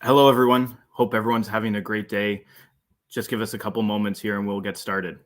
Hello, everyone. Hope everyone's having a great day. Just give us a couple moments here and we'll get started.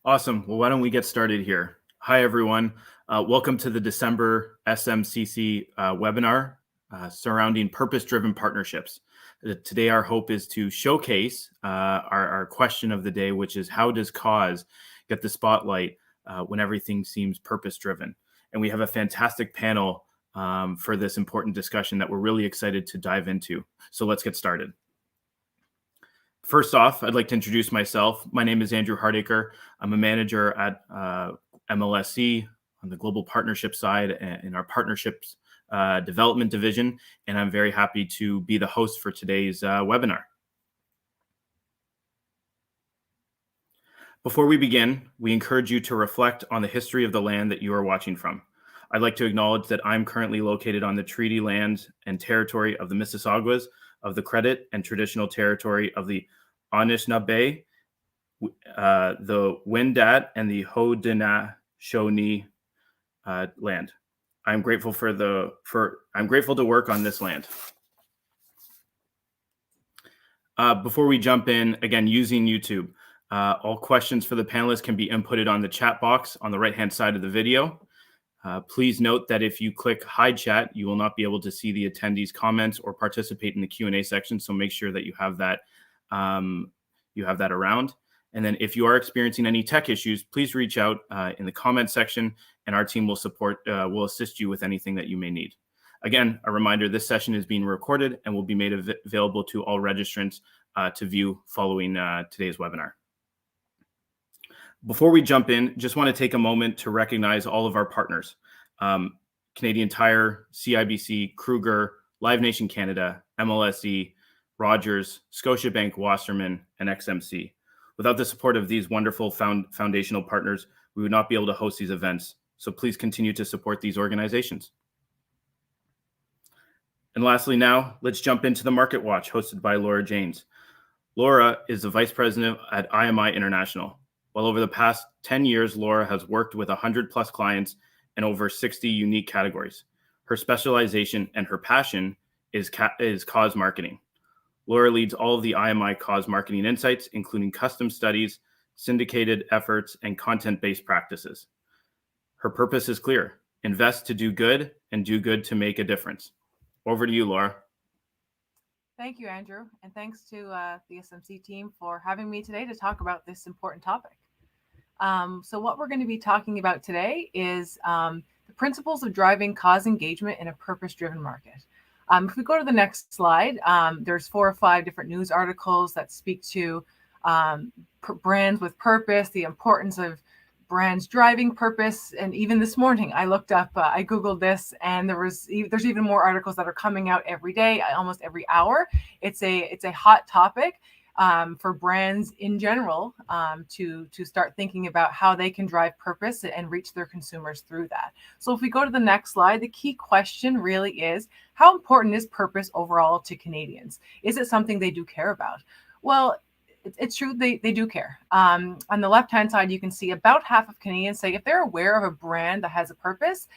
Awesome. Well, why don't we get started here? Hi, everyone. Welcome to the December SMCC webinar surrounding purpose-driven partnerships. Today, our hope is to showcase our question of the day, which is how does cause get the spotlight when everything seems purpose-driven? And we have a fantastic panel for this important discussion that we're really excited to dive into. So let's get started. First off, I'd like to introduce myself. My name is Andrew Hardacre. I'm a manager at MLSC on the global partnership side in our partnerships development division, and I'm very happy to be the host for today's webinar. Before we begin, we encourage you to reflect on the history of the land that you are watching from. I'd like to acknowledge that I'm currently located on the treaty lands and territory of the Mississaugas, of the Credit and traditional territory of the Anishinaabe, the Wendat, and the Haudenosaunee land. I'm grateful to work on this land. Before we jump in, again, using YouTube, all questions for the panelists can be inputted on the chat box on the right-hand side of the video. Please note that if you click hide chat, you will not be able to see the attendees' comments or participate in the Q&A section. So make sure that you have that around. And then if you are experiencing any tech issues, please reach out in the comment section, and our team will assist you with anything that you may need. Again, a reminder: this session is being recorded and will be made available to all registrants to view following today's webinar. Before we jump in, just want to take a moment to recognize all of our partners: Canadian Tire, CIBC, Kruger, Live Nation Canada, MLSE, Rogers, Scotiabank, Wasserman, and XMC. Without the support of these wonderful foundational partners, we would not be able to host these events. So please continue to support these organizations. And lastly, now let's jump into the Market Watch hosted by Laura Janes. Laura is the Vice President at IMI International. Well, over the past 10 years, Laura has worked with 100 plus clients in over 60 unique categories. Her specialization and her passion is cause marketing. Laura leads all of the IMI cause marketing insights, including custom studies, syndicated efforts, and content-based practices. Her purpose is clear: invest to do good and do good to make a difference. Over to you, Laura. Thank you, Andrew, and thanks to the SMC team for having me today to talk about this important topic. So what we're going to be talking about today is the principles of driving cause engagement in a purpose-driven market. If we go to the next slide, there's 4 or 5 different news articles that speak to brands with purpose, the importance of brands driving purpose. And even this morning, I looked up, I Googled this, and there's even more articles that are coming out every day, almost every hour. It's a hot topic for brands in general to start thinking about how they can drive purpose and reach their consumers through that. So if we go to the next slide, the key question really is, how important is purpose overall to Canadians? Is it something they do care about? Well, it's true, they do care. On the left-hand side, you can see about half of Canadians say if they're aware of a brand that has a purpose,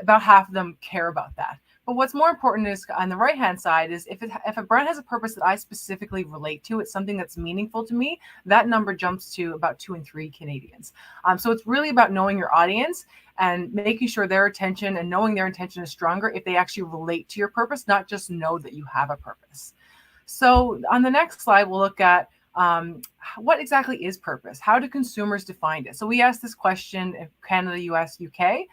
about half of them care about that. But what's more important is on the right-hand side is if a brand has a purpose that I specifically relate to, it's something that's meaningful to me, that number jumps to about 2 in 3 Canadians. So it's really about knowing your audience and making sure their attention and knowing their intention is stronger if they actually relate to your purpose, not just know that you have a purpose. So on the next slide, we'll look at what exactly is purpose? How do consumers define it? So we asked this question in Canada, US, UK,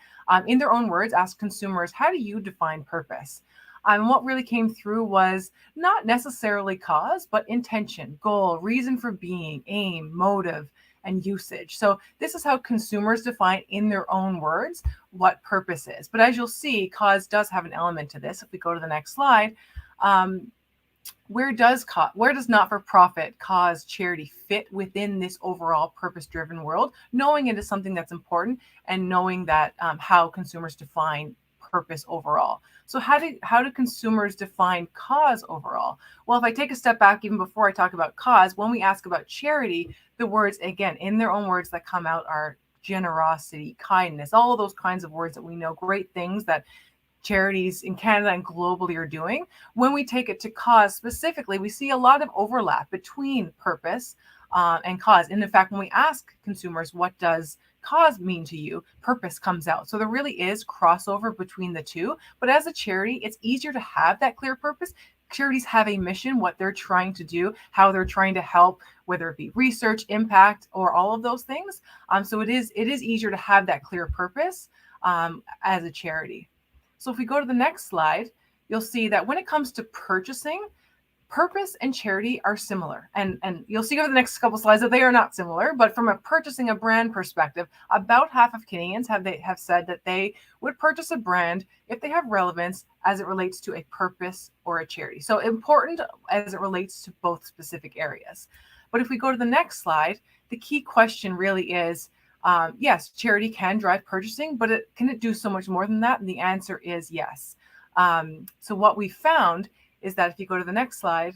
in their own words, ask consumers, how do you define purpose? What really came through was not necessarily cause, but intention, goal, reason for being, aim, motive, and usage. So this is how consumers define in their own words what purpose is. But as you'll see, cause does have an element to this. If we go to the next slide, where does not-for-profit, cause, charity fit within this overall purpose-driven world? Knowing it is something that's important and knowing that how consumers define purpose overall. So how do consumers define cause overall? Well, if I take a step back, even before I talk about cause, when we ask about charity, the words, again, in their own words that come out are generosity, kindness, all of those kinds of words that we know, great things that charities in Canada and globally are doing. When we take it to cause specifically, we see a lot of overlap between purpose and cause. And in fact, when we ask consumers, what does cause mean to you? Purpose comes out. So there really is crossover between the two. But as a charity, it's easier to have that clear purpose. Charities have a mission, what they're trying to do, how they're trying to help, whether it be research, impact, or all of those things. So it is easier to have that clear purpose as a charity. So if we go to the next slide, you'll see that when it comes to purchasing, purpose and charity are similar. And you'll see over the next couple slides that they are not similar, but from a purchasing a brand perspective, about half of Canadians have said that they would purchase a brand if they have relevance as it relates to a purpose or a charity. So important as it relates to both specific areas. But if we go to the next slide, the key question really is, yes, charity can drive purchasing, but can it do so much more than that? And the answer is yes. So what we found is that if you go to the next slide,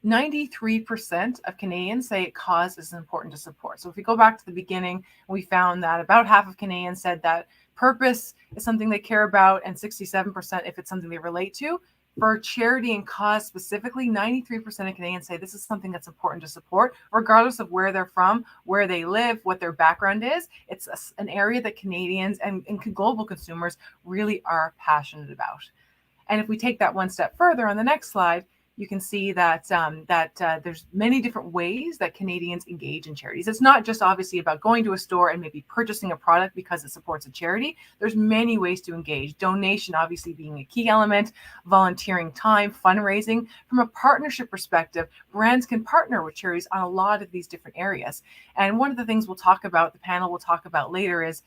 93% of Canadians say cause is important to support. So if we go back to the beginning, we found that about half of Canadians said that purpose is something they care about, and 67% if it's something they relate to. For charity and cause specifically, 93% of Canadians say this is something that's important to support, regardless of where they're from, where they live, what their background is. It's an area that Canadians and global consumers really are passionate about. And if we take that one step further on the next slide, you can see that there's many different ways that Canadians engage in charities. It's not just obviously about going to a store and maybe purchasing a product because it supports a charity. There's many ways to engage. Donation obviously being a key element, volunteering time, fundraising. From a partnership perspective, brands can partner with charities on a lot of these different areas. And one of the things the panel will talk about later is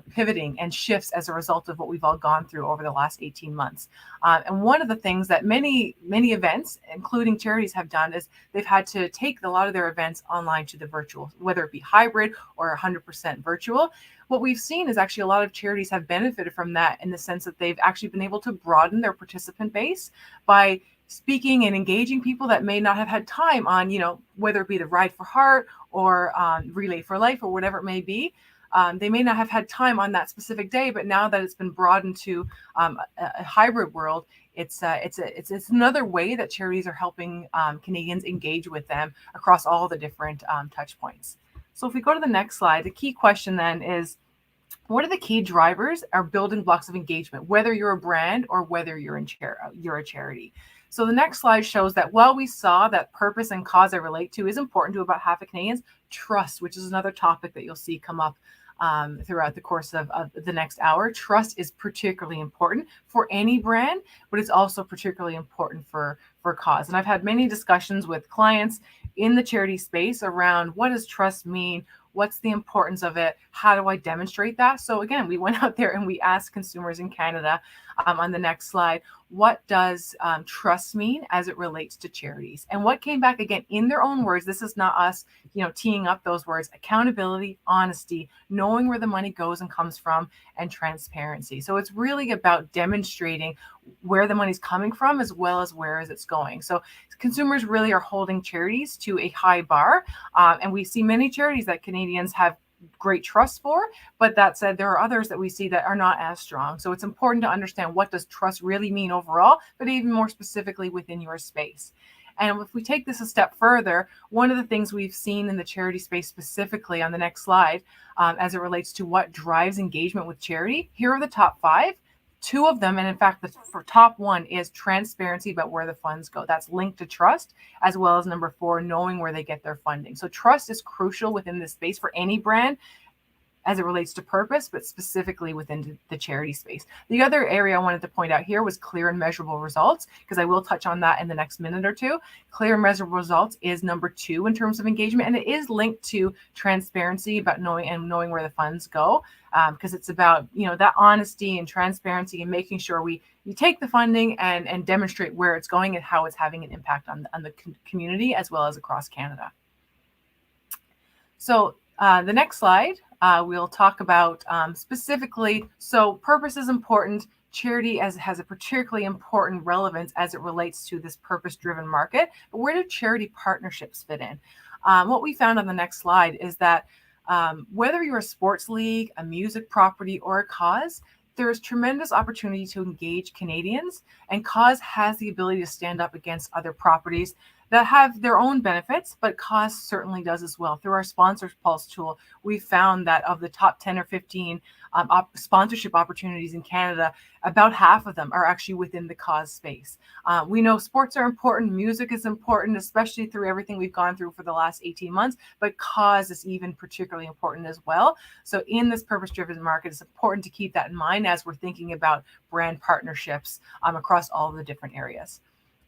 pivoting and shifts as a result of what we've all gone through over the last 18 months. And one of the things that many events, including charities, have done is they've had to take a lot of their events online to the virtual, whether it be hybrid or 100% virtual. What we've seen is actually a lot of charities have benefited from that in the sense that they've actually been able to broaden their participant base by speaking and engaging people that may not have had time on, whether it be the Ride for Heart or Relay for Life or whatever it may be. They may not have had time on that specific day, but now that it's been broadened to a hybrid world, it's another way that charities are helping Canadians engage with them across all the different touch points. So if we go to the next slide, the key question then is, what are the key drivers or building blocks of engagement, whether you're a brand or whether you're a charity? So the next slide shows that while we saw that purpose and cause I relate to is important to about half of Canadians, trust, which is another topic that you'll see come up throughout the course of the next hour. Trust is particularly important for any brand, but it's also particularly important for cause. And I've had many discussions with clients in the charity space around what does trust mean? What's the importance of it? How do I demonstrate that? So again, we went out there and we asked consumers in Canada, on the next slide, what does trust mean as it relates to charities? And what came back, again, in their own words, this is not us, teeing up those words: accountability, honesty, knowing where the money goes and comes from, and transparency. So it's really about demonstrating where the money's coming from as well as where is it's going. So consumers really are holding charities to a high bar. And we see many charities that Canadians have great trust for, but that said, there are others that we see that are not as strong. So it's important to understand, what does trust really mean overall, but even more specifically within your space. And if we take this a step further, one of the things we've seen in the charity space, specifically on the next slide, as it relates to what drives engagement with charity, here are the top 5. 2 of them, and in fact, the top 1 is transparency about where the funds go. That's linked to trust, as well as number 4, knowing where they get their funding. So trust is crucial within this space for any brand as it relates to purpose, but specifically within the charity space. The other area I wanted to point out here was clear and measurable results, because I will touch on that in the next minute or two. Clear and measurable results is number 2 in terms of engagement, and it is linked to transparency about knowing where the funds go, because it's about that honesty and transparency and making sure you take the funding and demonstrate where it's going and how it's having an impact on the community as well as across Canada. So the next slide, we'll talk about specifically, so purpose is important. Charity has a particularly important relevance as it relates to this purpose-driven market. But where do charity partnerships fit in? What we found on the next slide is that whether you're a sports league, a music property, or a cause, there is tremendous opportunity to engage Canadians, and cause has the ability to stand up against other properties that have their own benefits, but cause certainly does as well. Through our Sponsors Pulse tool, we found that of the top 10 or 15 sponsorship opportunities in Canada, about half of them are actually within the cause space. We know sports are important, music is important, especially through everything we've gone through for the last 18 months, but cause is even particularly important as well. So in this purpose-driven market, it's important to keep that in mind as we're thinking about brand partnerships across all of the different areas.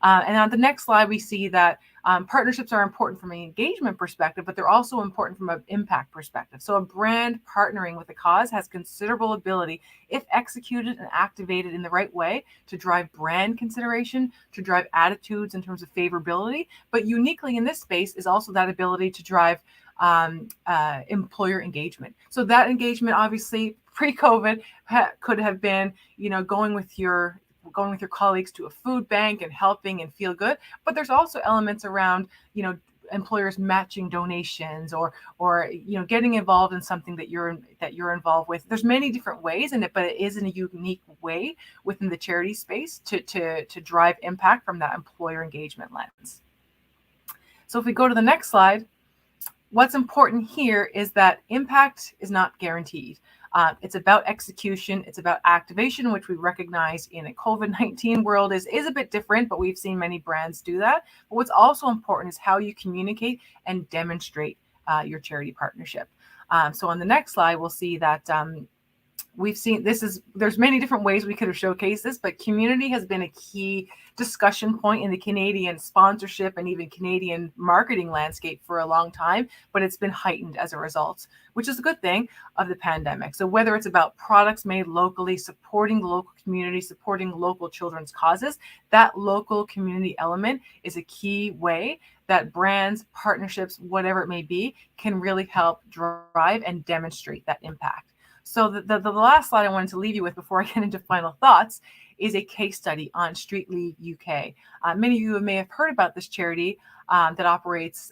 And on the next slide, we see that partnerships are important from an engagement perspective, but they're also important from an impact perspective. So a brand partnering with a cause has considerable ability, if executed and activated in the right way, to drive brand consideration, to drive attitudes in terms of favorability. But uniquely in this space is also that ability to drive employer engagement. So that engagement, obviously, pre-COVID could have been, going with your colleagues to a food bank and helping and feel good. But there's also elements around, employers matching donations or getting involved in something that you're involved with. There's many different ways in it, but it is in a unique way within the charity space to drive impact from that employer engagement lens. So if we go to the next slide, what's important here is that impact is not guaranteed. It's about execution. It's about activation, which we recognize in a COVID-19 world is a bit different, but we've seen many brands do that. But what's also important is how you communicate and demonstrate your charity partnership. So on the next slide, we'll see that we've seen there's many different ways we could have showcased this, but community has been a key discussion point in the Canadian sponsorship and even Canadian marketing landscape for a long time, but it's been heightened as a result, which is a good thing of the pandemic. So whether it's about products made locally, supporting the local community, supporting local children's causes, that local community element is a key way that brands, partnerships, whatever it may be, can really help drive and demonstrate that impact. So the last slide I wanted to leave you with before I get into final thoughts is a case study on Street League UK. Many of you may have heard about this charity that operates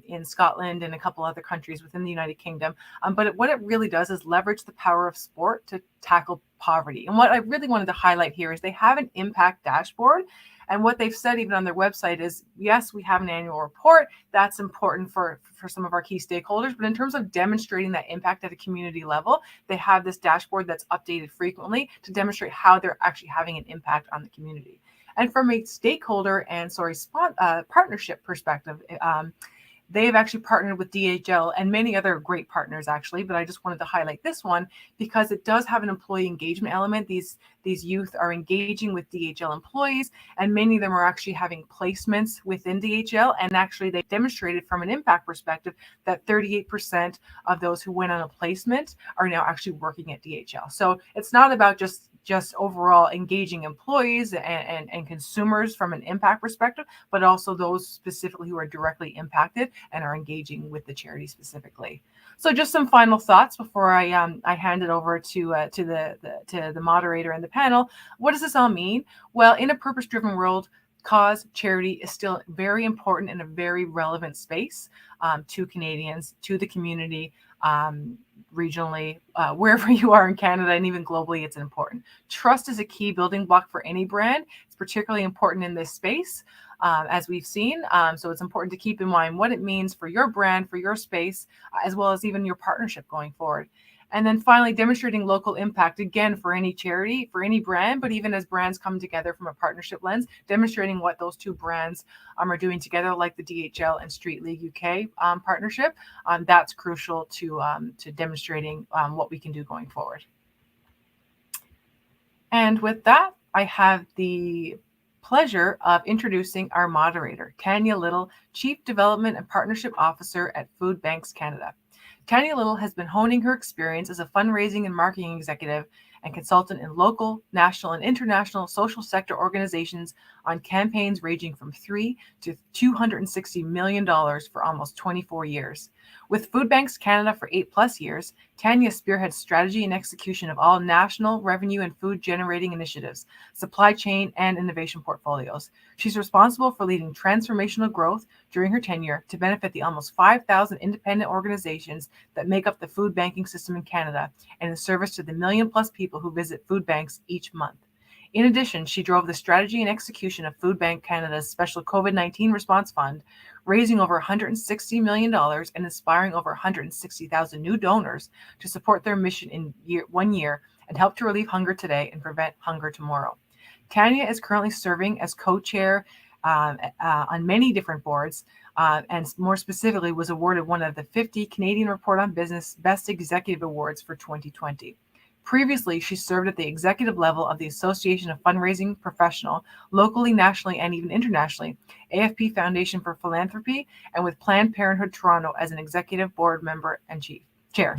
in Scotland and a couple other countries within the United Kingdom. But what it really does is leverage the power of sport to tackle poverty. And what I really wanted to highlight here is they have an impact dashboard. And what they've said even on their website is, yes, we have an annual report. That's important for some of our key stakeholders. But in terms of demonstrating that impact at a community level, they have this dashboard that's updated frequently to demonstrate how they're actually having an impact on the community. And from a stakeholder and partnership perspective, they've actually partnered with DHL and many other great partners actually, but I just wanted to highlight this one because it does have an employee engagement element. These youth are engaging with DHL employees, and many of them are actually having placements within DHL. And actually, they demonstrated from an impact perspective that 38% of those who went on a placement are now actually working at DHL. So it's not about just overall engaging employees and consumers from an impact perspective, but also those specifically who are directly impacted and are engaging with the charity specifically. So just some final thoughts before I hand it over to the moderator and the panel. What does this all mean? Well, in a purpose-driven world, cause charity is still very important and a very relevant space to Canadians, to the community, regionally, wherever you are in Canada, and even globally, it's important. Trust is a key building block for any brand. It's particularly important in this space, as we've seen. So it's important to keep in mind what it means for your brand, for your space, as well as even your partnership going forward. And then finally, demonstrating local impact, again, for any charity, for any brand, but even as brands come together from a partnership lens, demonstrating what those two brands are doing together, like the DHL and Street League UK partnership. That's crucial to demonstrating what we can do going forward. And with that, I have the pleasure of introducing our moderator, Tanya Little, Chief Development and Partnership Officer at Food Banks Canada. Tanya Little has been honing her experience as a fundraising and marketing executive and consultant in local, national, and international social sector organizations on campaigns ranging from $3 to $260 million for almost 24 years. With Food Banks Canada for 8+ years, Tanya spearheads strategy and execution of all national revenue and food generating initiatives, supply chain, and innovation portfolios. She's responsible for leading transformational growth during her tenure to benefit the almost 5,000 independent organizations that make up the food banking system in Canada and in service to the 1 million+ people who visit food banks each month. In addition, she drove the strategy and execution of Food Bank Canada's special COVID-19 response fund, raising over $160 million and inspiring over 160,000 new donors to support their mission in 1 year and help to relieve hunger today and prevent hunger tomorrow. Tanya is currently serving as co-chair on many different boards, and more specifically was awarded one of the 50 Canadian Report on Business Best Executive Awards for 2020. Previously, she served at the executive level of the Association of Fundraising Professional, locally, nationally, and even internationally, AFP Foundation for Philanthropy, and with Planned Parenthood Toronto as an executive board member and chair.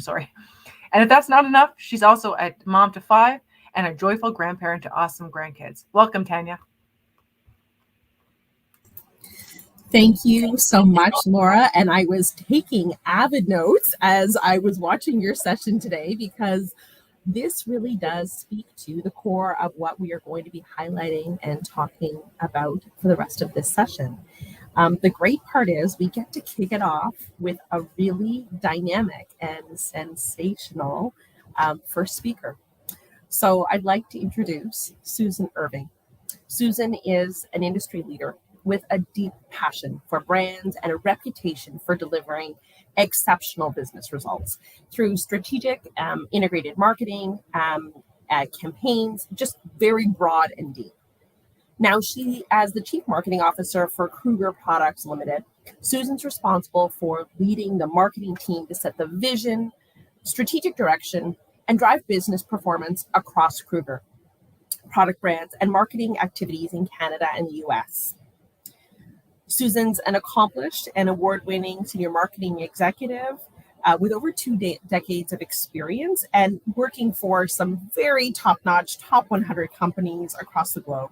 And if that's not enough, she's also a mom to 5 and a joyful grandparent to awesome grandkids. Welcome, Tanya. Thank you so much, Laura. And I was taking avid notes as I was watching your session today, because this really does speak to the core of what we are going to be highlighting and talking about for the rest of this session. The great part is we get to kick it off with a really dynamic and sensational first speaker. So I'd like to introduce Susan Irving. Susan is an industry leader with a deep passion for brands and a reputation for delivering exceptional business results through strategic integrated marketing, campaigns, just very broad and deep. Now, as the Chief Marketing Officer for Kruger Products Limited, Susan's responsible for leading the marketing team to set the vision, strategic direction, and drive business performance across Kruger product brands and marketing activities in Canada and the US. Susan's an accomplished and award-winning senior marketing executive with over 2 decades of experience and working for some very top-notch, top 100 companies across the globe.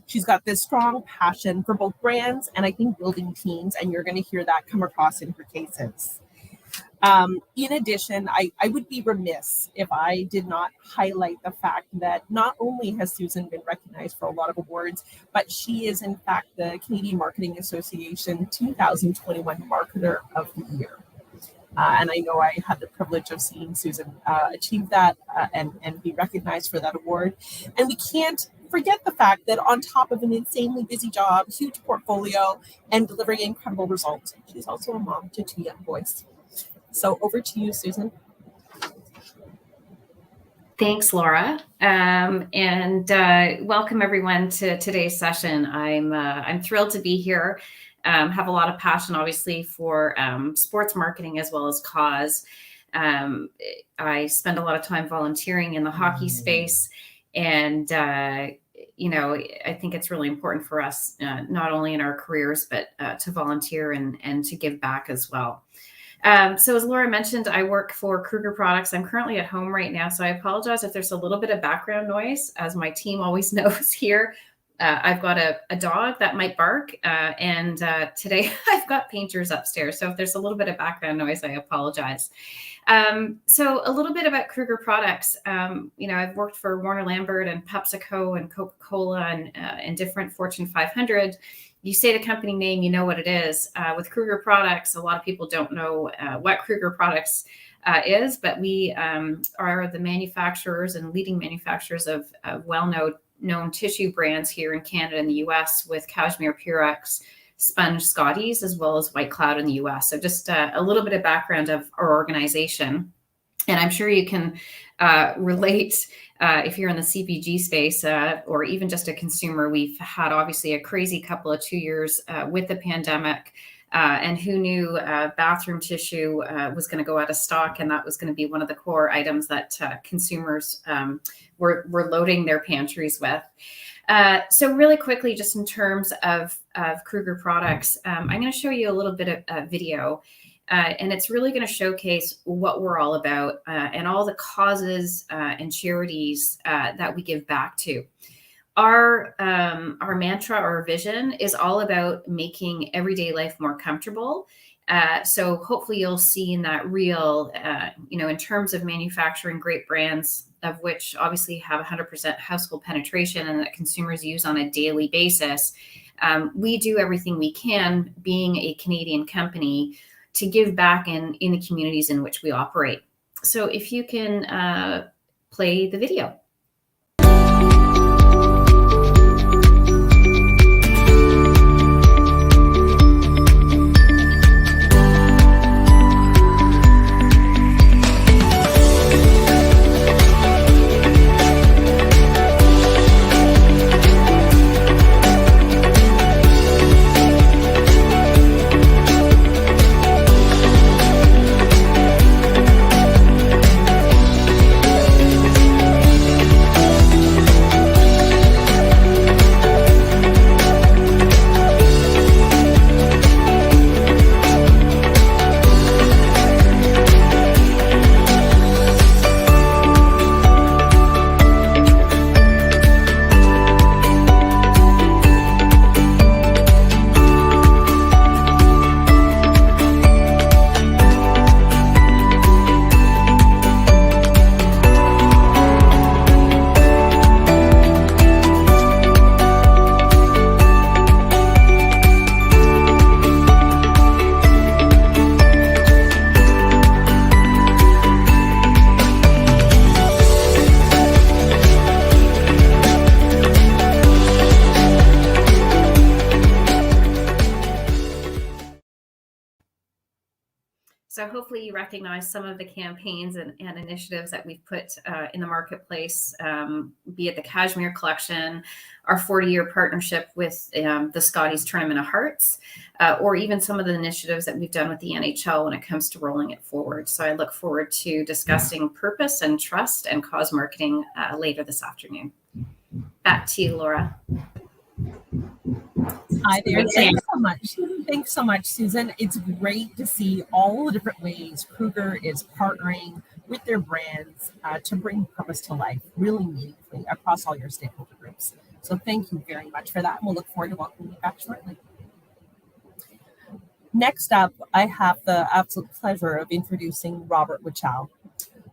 She's got this strong passion for both brands and I think building teams, and you're going to hear that come across in her cases. In addition, I would be remiss if I did not highlight the fact that not only has Susan been recognized for a lot of awards, but she is in fact the Canadian Marketing Association 2021 Marketer of the Year. And I know I had the privilege of seeing Susan achieve that and be recognized for that award. And we can't forget the fact that on top of an insanely busy job, huge portfolio, and delivering incredible results, she's also a mom to 2 young boys. So over to you, Susan. Thanks, Laura, and welcome everyone to today's session. I'm thrilled to be here. have a lot of passion, obviously, for sports marketing as well as cause. I spend a lot of time volunteering in the hockey space, and I think it's really important for us, not only in our careers, but to volunteer and to give back as well. So as Laura mentioned, I work for Kruger Products. I'm currently at home right now, so I apologize if there's a little bit of background noise, as my team always knows here. I've got a dog that might bark, and today I've got painters upstairs. So if there's a little bit of background noise, I apologize. So a little bit about Kruger Products. I've worked for Warner Lambert and PepsiCo and Coca-Cola and different Fortune 500. You say the company name, you know what it is. With Kruger Products, a lot of people don't know what Kruger Products is, but we are the manufacturers and leading manufacturers of well-known tissue brands here in Canada and the US, with Cashmere Purex, Sponge Scotties, as well as White Cloud in the US. So just a little bit of background of our organization. And I'm sure you can relate if you're in the CPG space or even just a consumer. We've had obviously a crazy couple of 2 years with the pandemic. And who knew bathroom tissue was going to go out of stock, and that was going to be one of the core items that consumers were loading their pantries with. So really quickly, just in terms of Kruger Products, I'm going to show you a little bit of a video, and it's really going to showcase what we're all about and all the causes and charities that we give back to. Our mantra, our vision is all about making everyday life more comfortable. So hopefully you'll see in that reel, in terms of manufacturing great brands, of which obviously have 100% household penetration and that consumers use on a daily basis. We do everything we can, being a Canadian company, to give back in the communities in which we operate. So if you can play the video. So hopefully you recognize some of the campaigns and initiatives that we've put in the marketplace, be it the Cashmere Collection, our 40-year partnership with the Scotties Tournament of Hearts, or even some of the initiatives that we've done with the NHL when it comes to rolling it forward. So I look forward to discussing purpose and trust and cause marketing later this afternoon. Back to you, Laura. Hi there. Thanks so much. Thanks so much, Susan. It's great to see all the different ways Kruger is partnering with their brands to bring purpose to life really meaningfully across all your stakeholder groups. So thank you very much for that. And we'll look forward to welcoming you back shortly. Next up, I have the absolute pleasure of introducing Robert Wichow.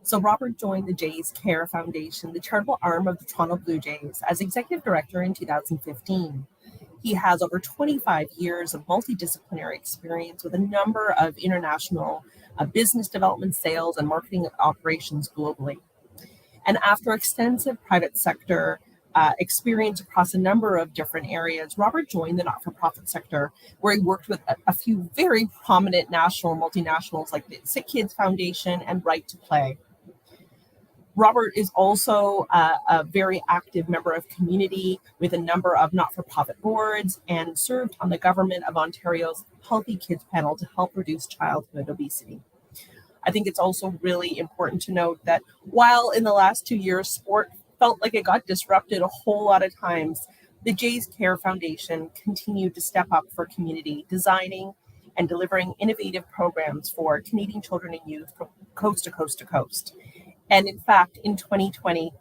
So Robert joined the Jays Care Foundation, the charitable arm of the Toronto Blue Jays, as executive director in 2015. He has over 25 years of multidisciplinary experience with a number of international business development, sales, and marketing operations globally. And after extensive private sector experience across a number of different areas, Robert joined the not-for-profit sector, where he worked with a few very prominent national multinationals like the Sick Kids Foundation and Right to Play. Robert is also a very active member of community with a number of not-for-profit boards and served on the Government of Ontario's Healthy Kids panel to help reduce childhood obesity. I think it's also really important to note that while in the last 2 years, sport felt like it got disrupted a whole lot of times, the Jays Care Foundation continued to step up for community, designing and delivering innovative programs for Canadian children and youth from coast to coast to coast. And in fact, in 2020,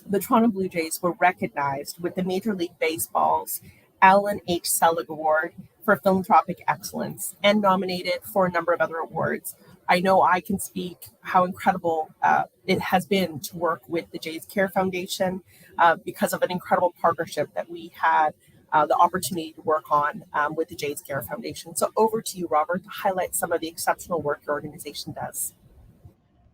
the Toronto Blue Jays were recognized with the Major League Baseball's Alan H. Selig Award for philanthropic excellence and nominated for a number of other awards. I know I can speak how incredible it has been to work with the Jays Care Foundation because of an incredible partnership that we had the opportunity to work on with the Jays Care Foundation. So over to you, Robert, to highlight some of the exceptional work your organization does.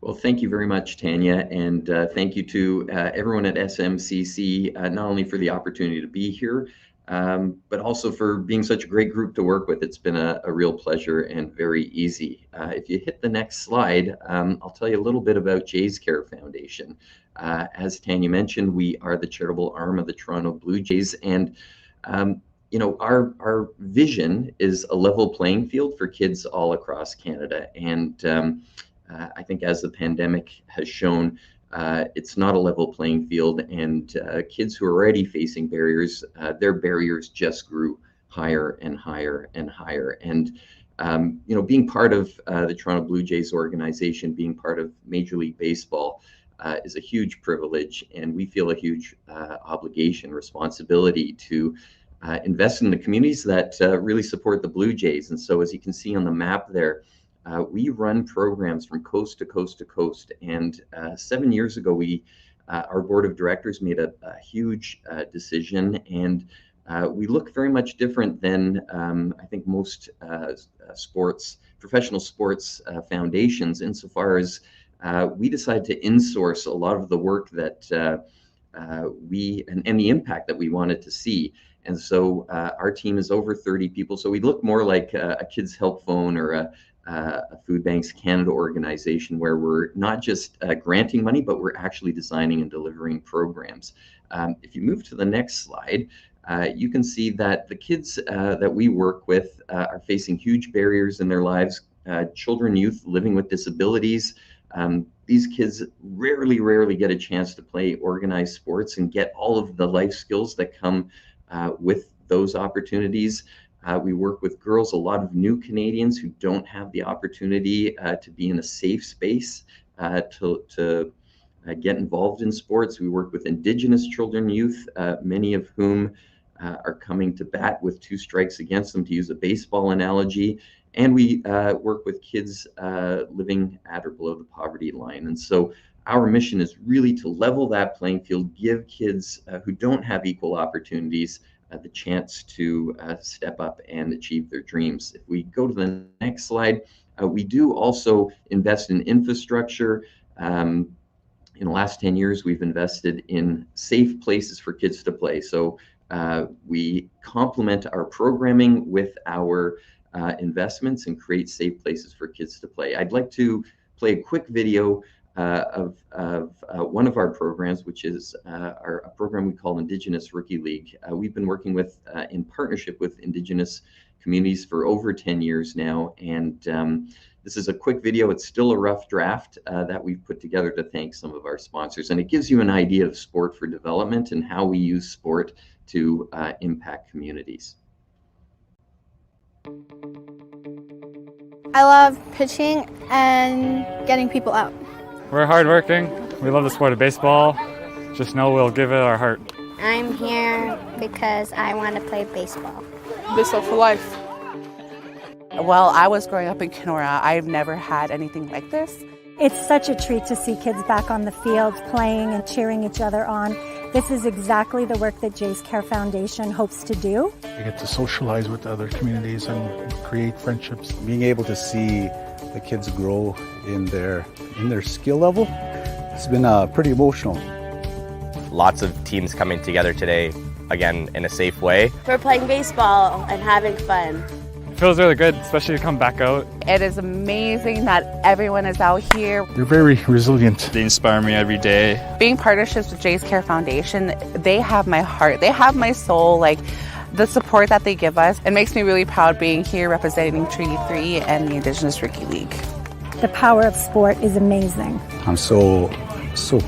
Well, thank you very much, Tanya, and thank you to everyone at SMCC, not only for the opportunity to be here, but also for being such a great group to work with. It's been a real pleasure and very easy. If you hit the next slide, I'll tell you a little bit about Jays Care Foundation. As Tanya mentioned, we are the charitable arm of the Toronto Blue Jays, and our vision is a level playing field for kids all across Canada. And I think as the pandemic has shown, it's not a level playing field, and kids who are already facing barriers, their barriers just grew higher and higher and higher. And being part of the Toronto Blue Jays organization, being part of Major League Baseball is a huge privilege, and we feel a huge obligation, responsibility to invest in the communities that really support the Blue Jays. And so as you can see on the map there, we run programs from coast to coast to coast. And 7 years ago, our board of directors made a huge decision, and we look very much different than I think most professional sports foundations, insofar as we decided to insource a lot of the work that and the impact that we wanted to see. And so our team is over 30 people. So we look more like a Kids Help Phone or a Food Banks Canada organization, where we're not just granting money, but we're actually designing and delivering programs. If you move to the next slide, you can see that the kids that we work with are facing huge barriers in their lives. Children, youth living with disabilities. These kids rarely get a chance to play organized sports and get all of the life skills that come with those opportunities. We work with girls, a lot of new Canadians who don't have the opportunity to be in a safe space to get involved in sports. We work with Indigenous children, youth, many of whom are coming to bat with two strikes against them, to use a baseball analogy. And we work with kids living at or below the poverty line. And so our mission is really to level that playing field, give kids who don't have equal opportunities the chance to step up and achieve their dreams. If we go to the next slide, we do also invest in infrastructure. In the last 10 years, we've invested in safe places for kids to play. So we complement our programming with our investments and create safe places for kids to play. I'd like to play a quick video of one of our programs, which is a program we call Indigenous Rookie League. We've been working with in partnership with Indigenous communities for over 10 years now, and this is a quick video. It's still a rough draft that we've put together to thank some of our sponsors, and it gives you an idea of sport for development and how we use sport to impact communities. I love pitching and getting people out. We're hardworking. We love the sport of baseball. Just know we'll give it our heart. I'm here because I want to play baseball. Baseball for life. Well, I was growing up in Kenora. I've never had anything like this. It's such a treat to see kids back on the field playing and cheering each other on. This is exactly the work that Jays Care Foundation hopes to do. You get to socialize with other communities and create friendships. Being able to see the kids grow in their skill level, it's been pretty emotional. Lots of teams coming together today, again, in a safe way. We're playing baseball and having fun. feels really good, especially to come back out. It is amazing that everyone is out here. They're very resilient. They inspire me every day. Being partnerships with Jay's Care Foundation, they have my heart. They have my soul. Like, the support that they give us, it makes me really proud being here representing Treaty 3 and the Indigenous Rookie League. The power of sport is amazing. I'm so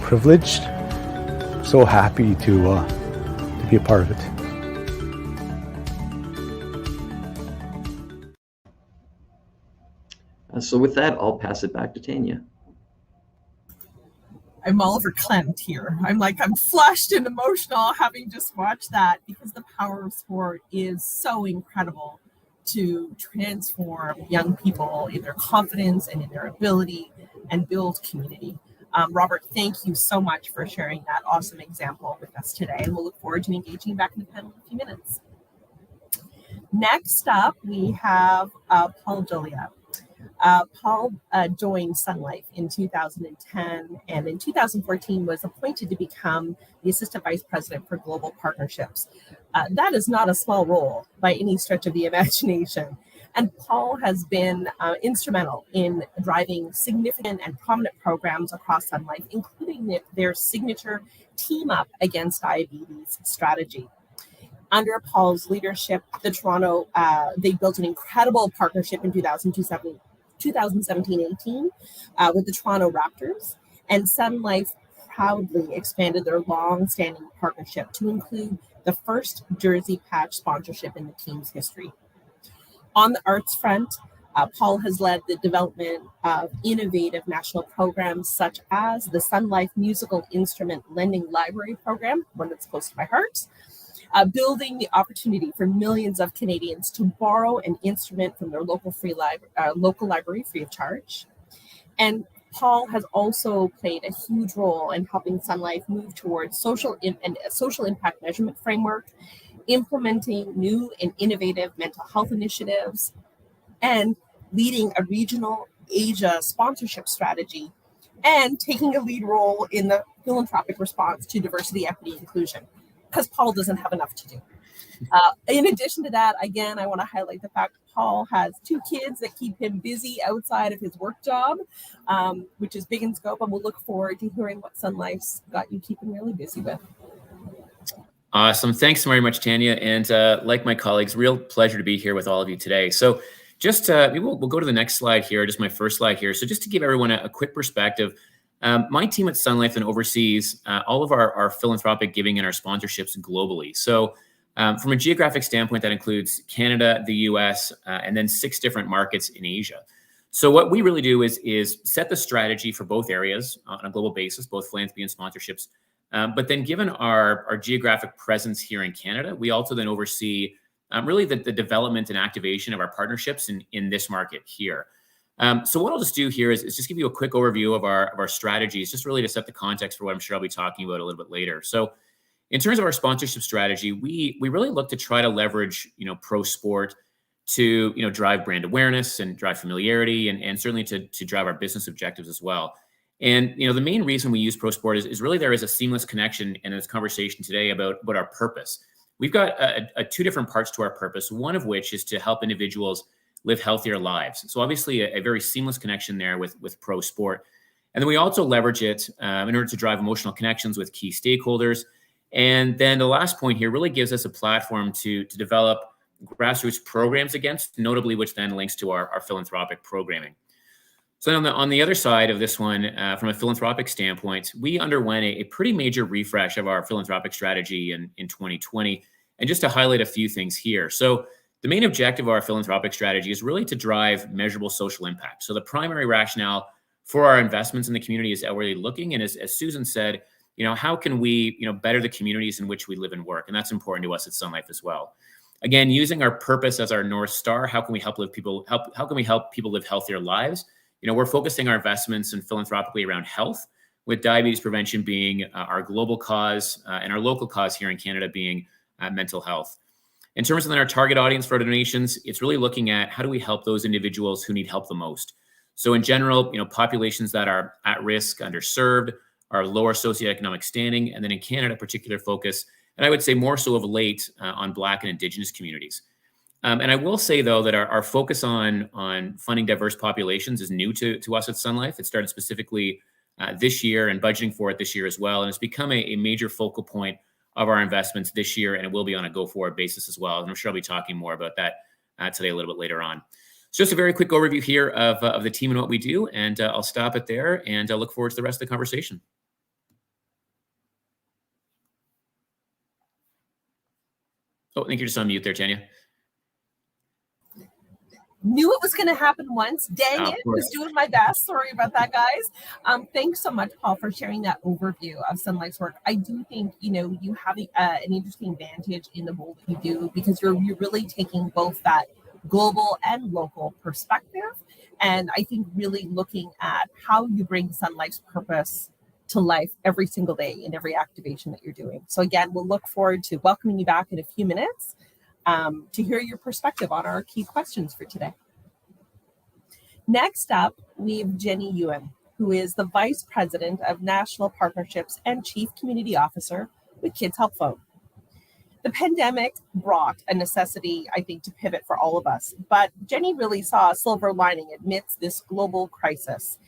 privileged, so happy to be a part of it. So with that, I'll pass it back to Tanya. I'm all verklempt here. I'm flushed and emotional having just watched that, because the power of sport is so incredible to transform young people in their confidence and in their ability and build community. Robert, thank you so much for sharing that awesome example with us today, and we'll look forward to engaging back in the panel in a few minutes. Next up, we have Paul Dolia. Paul joined Sun Life in 2010, and in 2014 was appointed to become the Assistant Vice President for Global Partnerships. That is not a small role by any stretch of the imagination. And Paul has been instrumental in driving significant and prominent programs across Sun Life, including their signature Team Up Against Diabetes strategy. Under Paul's leadership, they built an incredible partnership in 2017-18 with the Toronto Raptors, and Sun Life proudly expanded their long-standing partnership to include the first jersey patch sponsorship in the team's history. On the arts front, Paul has led the development of innovative national programs such as the Sun Life Musical Instrument Lending Library Program, one that's close to my heart, building the opportunity for millions of Canadians to borrow an instrument from their local library free of charge. And Paul has also played a huge role in helping Sun Life move towards social impact measurement framework, implementing new and innovative mental health initiatives, and leading a regional Asia sponsorship strategy, and taking a lead role in the philanthropic response to diversity, equity, inclusion, because Paul doesn't have enough to do. In addition to that, again, I want to highlight the fact that Paul has 2 kids that keep him busy outside of his work job, which is big in scope, and we'll look forward to hearing what Sun Life's got you keeping really busy with. Awesome. Thanks very much, Tanya. And like my colleagues, real pleasure to be here with all of you today. So just we'll go to the next slide here, just my first slide here. So just to give everyone a quick perspective, my team at Sun Life and oversees all of our philanthropic giving and our sponsorships globally. So from a geographic standpoint, that includes Canada, the US, and then 6 different markets in Asia. So what we really do is set the strategy for both areas on a global basis, both philanthropy and sponsorships. But then given our geographic presence here in Canada, we also then oversee really the development and activation of our partnerships in this market here. So what I'll just do here is just give you a quick overview of our strategies, just really to set the context for what I'm sure I'll be talking about a little bit later. So in terms of our sponsorship strategy, we really look to try to leverage, pro sport to, drive brand awareness and drive familiarity and certainly to drive our business objectives as well. And, the main reason we use pro sport is really there is a seamless connection in this conversation today about our purpose. We've got 2 different parts to our purpose, one of which is to help individuals live healthier lives. So obviously a very seamless connection there with pro sport. And then we also leverage it in order to drive emotional connections with key stakeholders. And then the last point here really gives us a platform to develop grassroots programs against, notably which then links to our philanthropic programming. So on the other side of this one, from a philanthropic standpoint, we underwent a pretty major refresh of our philanthropic strategy in 2020. And just to highlight a few things here. So the main objective of our philanthropic strategy is really to drive measurable social impact. So the primary rationale for our investments in the community is outwardly looking. And as Susan said, how can we, better the communities in which we live and work? And that's important to us at Sun Life as well. Again, using our purpose as our North Star, how can we help people live healthier lives? We're focusing our investments and philanthropically around health, with diabetes prevention being our global cause and our local cause here in Canada being mental health. In terms of then our target audience for our donations, it's really looking at how do we help those individuals who need help the most. So in general, populations that are at risk, underserved, are lower socioeconomic standing, and then in Canada, particular focus, and I would say more so of late on Black and Indigenous communities. And I will say, though, that our focus on funding diverse populations is new to us at Sun Life. It started specifically this year and budgeting for it this year as well. And it's become a major focal point of our investments this year, and it will be on a go-forward basis as well. And I'm sure I'll be talking more about that today a little bit later on. So just a very quick overview here of the team and what we do, and I'll stop it there, and I look forward to the rest of the conversation. Oh, I think you're just on mute there, Tanya. Knew it was going to happen once. Dang it. Was doing my best. Sorry about that, guys. Thanks so much, Paul, for sharing that overview of Sun Life's work. I do think, you have an interesting vantage in the role that you do, because you're really taking both that global and local perspective. And I think really looking at how you bring Sun Life's purpose to life every single day in every activation that you're doing. So again, we'll look forward to welcoming you back in a few minutes to hear your perspective on our key questions for today. Next up, we have Jenny Ewan, who is the Vice President of National Partnerships and Chief Community Officer with Kids Help Phone. The pandemic brought a necessity, I think, to pivot for all of us, but Jenny really saw a silver lining amidst this global crisis,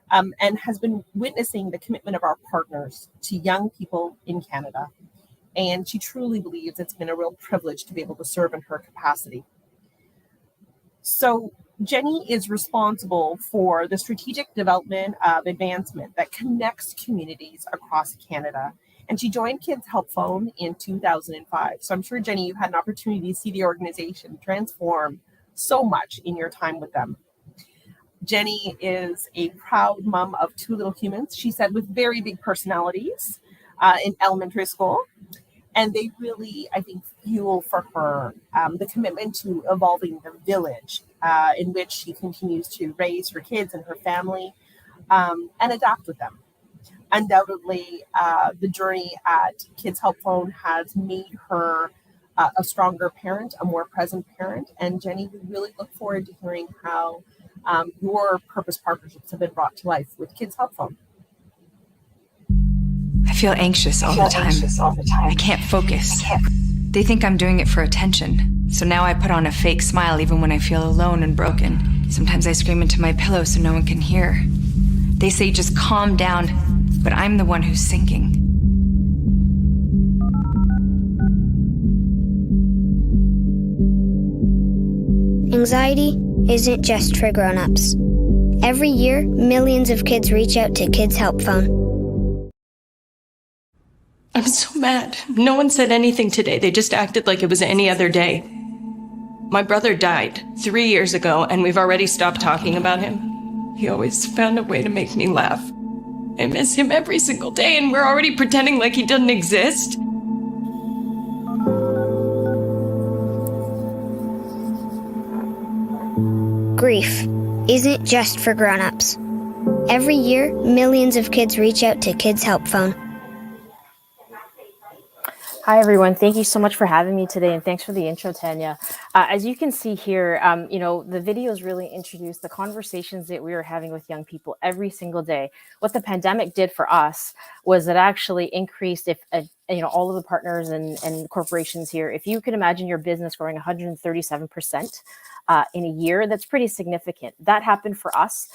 and has been witnessing the commitment of our partners to young people in Canada. And she truly believes it's been a real privilege to be able to serve in her capacity. So Jenny is responsible for the strategic development of advancement that connects communities across Canada. And she joined Kids Help Phone in 2005. So I'm sure, Jenny, you've had an opportunity to see the organization transform so much in your time with them. Jenny is a proud mom of two little humans, she said, with very big personalities in elementary school. And they really, I think, fuel for her the commitment to evolving the village in which she continues to raise her kids and her family and adapt with them. Undoubtedly, the journey at Kids Help Phone has made her a stronger parent, a more present parent. And Jenny, we really look forward to hearing how your purpose partnerships have been brought to life with Kids Help Phone. I feel anxious all the time. I can't focus. They think I'm doing it for attention. So now I put on a fake smile even when I feel alone and broken. Sometimes I scream into my pillow so no one can hear. They say just calm down, but I'm the one who's sinking. Anxiety isn't just for grown-ups. Every year, millions of kids reach out to Kids Help Phone. I'm so mad. No one said anything today. They just acted like it was any other day. My brother died 3 years ago, and we've already stopped talking about him. He always found a way to make me laugh. I miss him every single day, and we're already pretending like he doesn't exist. Grief isn't just for grown-ups. Every year, millions of kids reach out to Kids Help Phone. Hi, everyone. Thank you so much for having me today, and thanks for the intro, Tanya. As you can see here, the videos really introduce the conversations that we are having with young people every single day. What the pandemic did for us was it actually increased all of the partners and corporations here. If you can imagine your business growing 137% in a year, that's pretty significant. That happened for us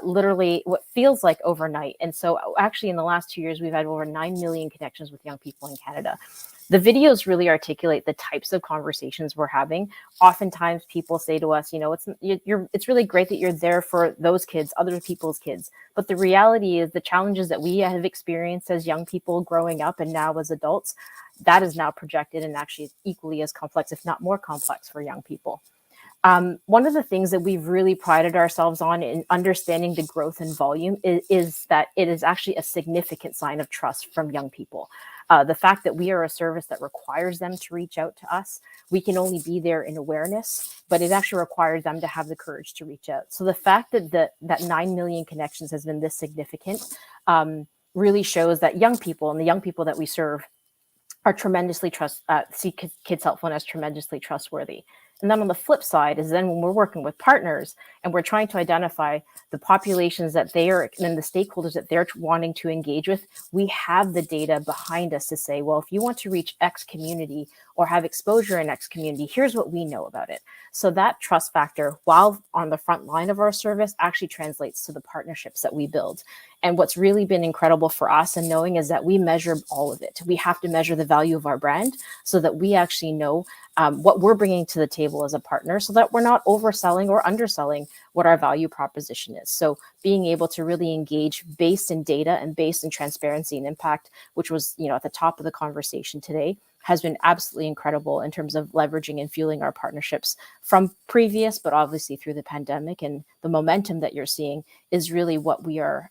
literally what feels like overnight. And so actually in the last 2 years, we've had over 9 million connections with young people in Canada. The videos really articulate the types of conversations we're having. Oftentimes people say to us, it's really great that you're there for those kids, other people's kids. But the reality is the challenges that we have experienced as young people growing up and now as adults, that is now projected and actually equally as complex, if not more complex, for young people. One of the things that we've really prided ourselves on in understanding the growth in volume is that it is actually a significant sign of trust from young people. The fact that we are a service that requires them to reach out to us, we can only be there in awareness, but it actually requires them to have the courage to reach out. So the fact that 9 million connections has been this significant really shows that young people and the young people that we serve are tremendously see Kids Help Phone as tremendously trustworthy. And then on the flip side is then when we're working with partners and we're trying to identify the populations that they are and the stakeholders that they're wanting to engage with, we have the data behind us to say, well, if you want to reach X community or have exposure in X community, here's what we know about it. So that trust factor, while on the front line of our service, actually translates to the partnerships that we build. And what's really been incredible for us and knowing is that we measure all of it. We have to measure the value of our brand so that we actually know what we're bringing to the table as a partner, so that we're not overselling or underselling what our value proposition is. So being able to really engage based in data and based in transparency and impact, which was, at the top of the conversation today, has been absolutely incredible in terms of leveraging and fueling our partnerships from previous, but obviously through the pandemic. And the momentum that you're seeing is really what we are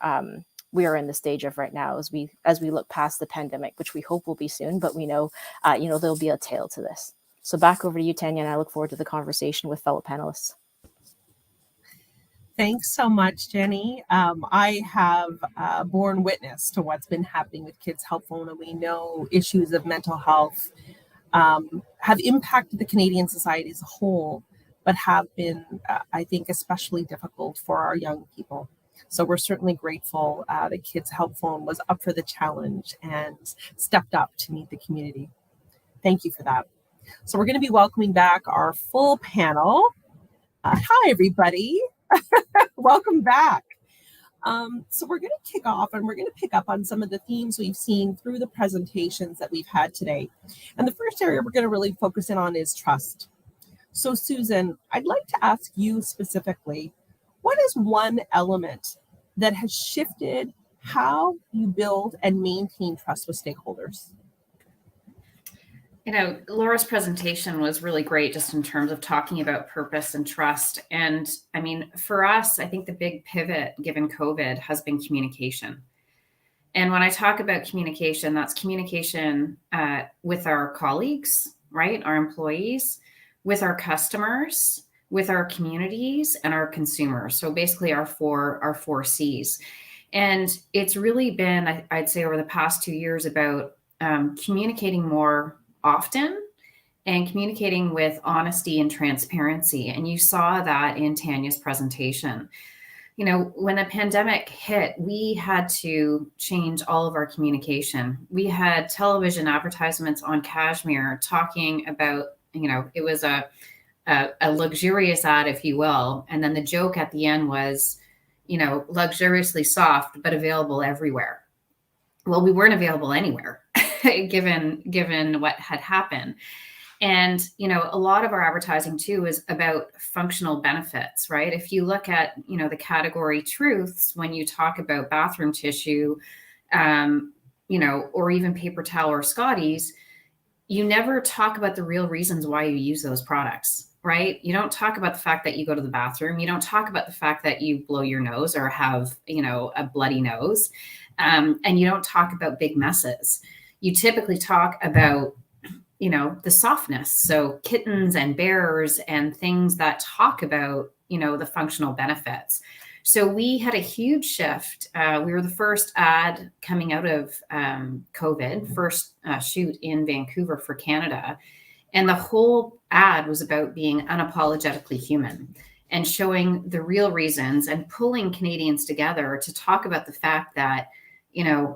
in the stage of right now as we look past the pandemic, which we hope will be soon, but we know, there'll be a tail to this. So back over to you, Tanya, and I look forward to the conversation with fellow panelists. Thanks so much, Jenny. I have borne witness to what's been happening with Kids Help Phone, and we know issues of mental health have impacted the Canadian society as a whole, but have been, I think, especially difficult for our young people. So we're certainly grateful that Kids Help Phone was up for the challenge and stepped up to meet the community. Thank you for that. So we're going to be welcoming back our full panel. Hi, everybody. Welcome back. So we're going to kick off and we're going to pick up on some of the themes we've seen through the presentations that we've had today. And the first area we're going to really focus in on is trust. So Susan, I'd like to ask you specifically, what is one element that has shifted how you build and maintain trust with stakeholders? Laura's presentation was really great just in terms of talking about purpose and trust. And I mean, for us, I think the big pivot given COVID has been communication. And when I talk about communication, that's communication with our colleagues, right? Our employees, with our customers, with our communities and our consumers. So basically our four C's. And it's really been, I'd say over the past 2 years about communicating more often and communicating with honesty and transparency. And you saw that in Tanya's presentation. When the pandemic hit, we had to change all of our communication. We had television advertisements on Cashmere talking about, it was a luxurious ad, if you will. And then the joke at the end was, luxuriously soft, but available everywhere. Well, we weren't available anywhere. given what had happened. And, a lot of our advertising too is about functional benefits, right? If you look at, the category truths, when you talk about bathroom tissue, or even paper towel or Scotties, you never talk about the real reasons why you use those products, right? You don't talk about the fact that you go to the bathroom. You don't talk about the fact that you blow your nose or have, a bloody nose. And you don't talk about big messes. You typically talk about, the softness. So kittens and bears and things that talk about, the functional benefits. So we had a huge shift. We were the first ad coming out of COVID, first shoot in Vancouver for Canada. And the whole ad was about being unapologetically human and showing the real reasons and pulling Canadians together to talk about the fact that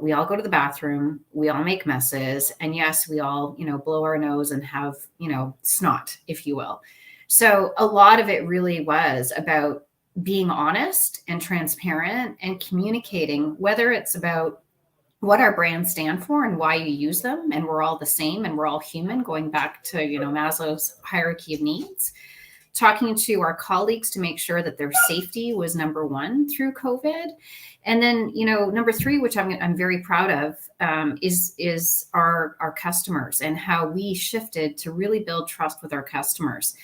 we all go to the bathroom, we all make messes, and yes, we all, blow our nose and have, snot, if you will. So a lot of it really was about being honest and transparent and communicating, whether it's about what our brands stand for and why you use them, and we're all the same and we're all human, going back to, Maslow's hierarchy of needs. Talking to our colleagues to make sure that their safety was number one through COVID. And then, number three, which I'm very proud of, is our customers and how we shifted to really build trust with our customers.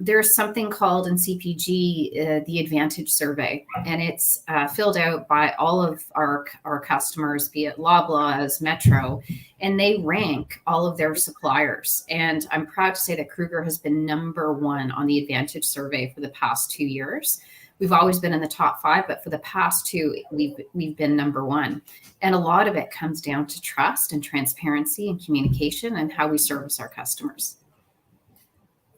There's something called in CPG, the Advantage Survey, and it's filled out by all of our customers, be it Loblaws, Metro, and they rank all of their suppliers. And I'm proud to say that Kruger has been number one on the Advantage Survey for the past 2 years. We've always been in the top 5, but for the past 2, we've been number one. And a lot of it comes down to trust and transparency and communication and how we service our customers.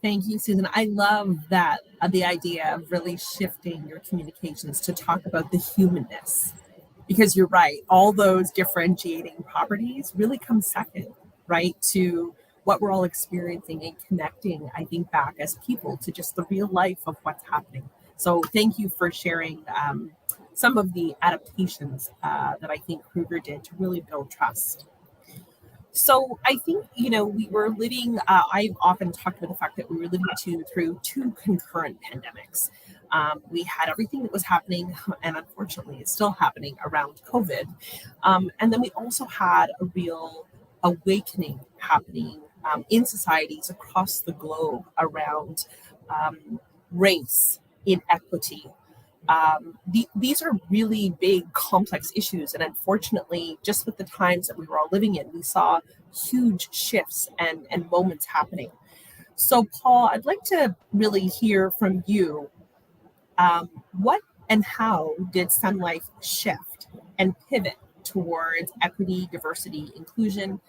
Thank you, Susan. I love that the idea of really shifting your communications to talk about the humanness, because you're right. All those differentiating properties really come second, right, to what we're all experiencing and connecting, I think, back as people to just the real life of what's happening. So thank you for sharing some of the adaptations that I think Kruger did to really build trust. So I think, we were living, I've often talked about the fact that we were living through two concurrent pandemics. We had everything that was happening, and unfortunately it's still happening around COVID. And then we also had a real awakening happening in societies across the globe around race, inequity. These are really big, complex issues. And unfortunately, just with the times that we were all living in, we saw huge shifts and moments happening. So, Paul, I'd like to really hear from you. What and how did Sun Life shift and pivot towards equity, diversity, inclusion?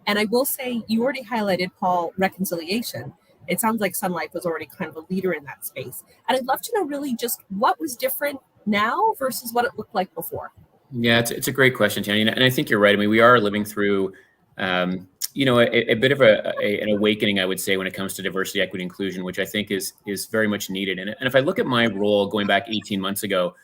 And I will say, you already highlighted, Paul, reconciliation. It sounds like Sun Life was already kind of a leader in that space. And I'd love to know really just what was different now versus what it looked like before. It's a great question, Tanya. And I think you're right. I mean, we are living through, a bit of an awakening, I would say, when it comes to diversity, equity, inclusion, which I think is very much needed. And if I look at my role going back 18 months ago,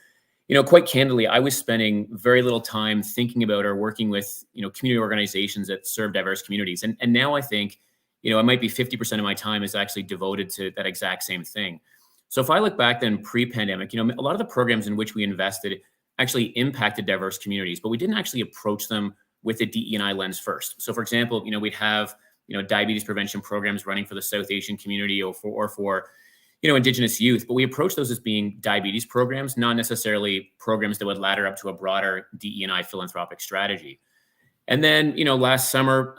quite candidly, I was spending very little time thinking about or working with, community organizations that serve diverse communities. And now I think, it might be 50% of my time is actually devoted to that exact same thing. So if I look back then pre-pandemic, a lot of the programs in which we invested actually impacted diverse communities, but we didn't actually approach them with a DE&I lens first. So for example, we'd have, diabetes prevention programs running for the South Asian community or for Indigenous youth, but we approach those as being diabetes programs, not necessarily programs that would ladder up to a broader DE&I philanthropic strategy. And then, last summer,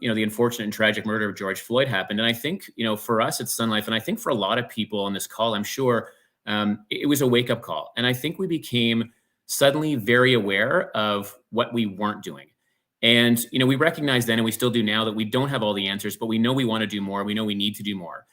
the unfortunate and tragic murder of George Floyd happened. And I think, for us at Sun Life, and I think for a lot of people on this call, I'm sure it was a wake-up call. And I think we became suddenly very aware of what we weren't doing. And, we recognize then, and we still do now, that we don't have all the answers, but we know we want to do more. We know we need to do more.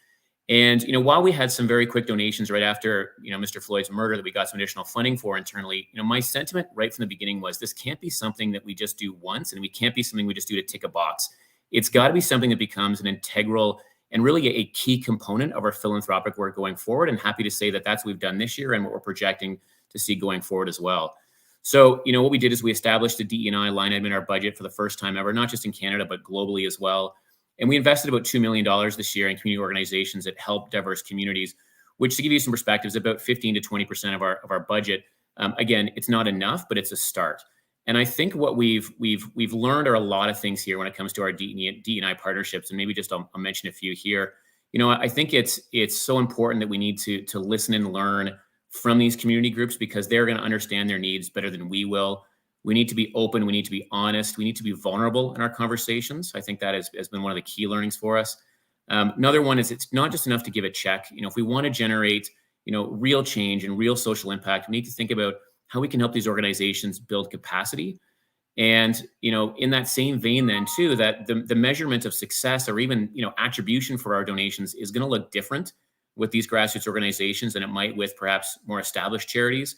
And, while we had some very quick donations right after, Mr. Floyd's murder that we got some additional funding for internally, my sentiment right from the beginning was this can't be something that we just do once, and we can't be something we just do to tick a box. It's got to be something that becomes an integral and really a key component of our philanthropic work going forward. And happy to say that that's what we've done this year and what we're projecting to see going forward as well. So, what we did is we established a DE&I line item in our budget for the first time ever, not just in Canada, but globally as well. And we invested about $2 million this year in community organizations that help diverse communities, which, to give you some perspective, is about 15 to 20% of our budget. Again, it's not enough, but it's a start. And I think what we've learned are a lot of things here when it comes to our DE&I partnerships. And maybe just I'll mention a few here. I think it's so important that we need to listen and learn from these community groups, because they're going to understand their needs better than we will. We need to be open. We need to be honest. We need to be vulnerable in our conversations. I think that has been one of the key learnings for us. Another one is it's not just enough to give a check. If we want to generate, real change and real social impact, we need to think about how we can help these organizations build capacity. And, in that same vein then too, that the measurement of success or even, attribution for our donations is going to look different with these grassroots organizations than it might with perhaps more established charities.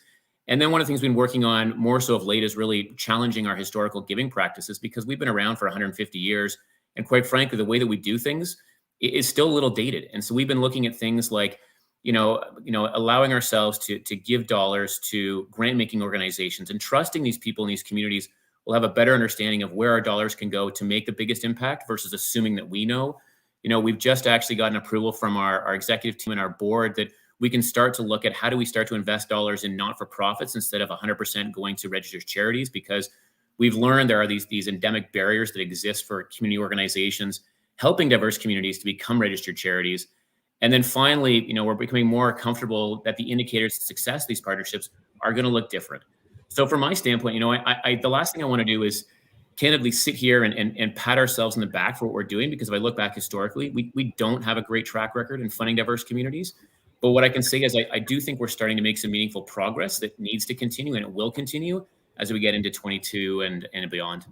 And then one of the things we've been working on more so of late is really challenging our historical giving practices, because we've been around for 150 years. And quite frankly, the way that we do things is still a little dated. And so we've been looking at things like, allowing ourselves to give dollars to grant making organizations and trusting these people in these communities will have a better understanding of where our dollars can go to make the biggest impact versus assuming that we know. We've just actually gotten approval from our executive team and our board that we can start to look at how do we start to invest dollars in not-for-profits instead of 100% going to registered charities, because we've learned there are these endemic barriers that exist for community organizations helping diverse communities to become registered charities. And then finally, we're becoming more comfortable that the indicators of success of these partnerships are going to look different. So from my standpoint, the last thing I want to do is candidly sit here and pat ourselves in the back for what we're doing, because if I look back historically, we don't have a great track record in funding diverse communities. But what I can say is I do think we're starting to make some meaningful progress that needs to continue, and it will continue as we get into 22 and beyond.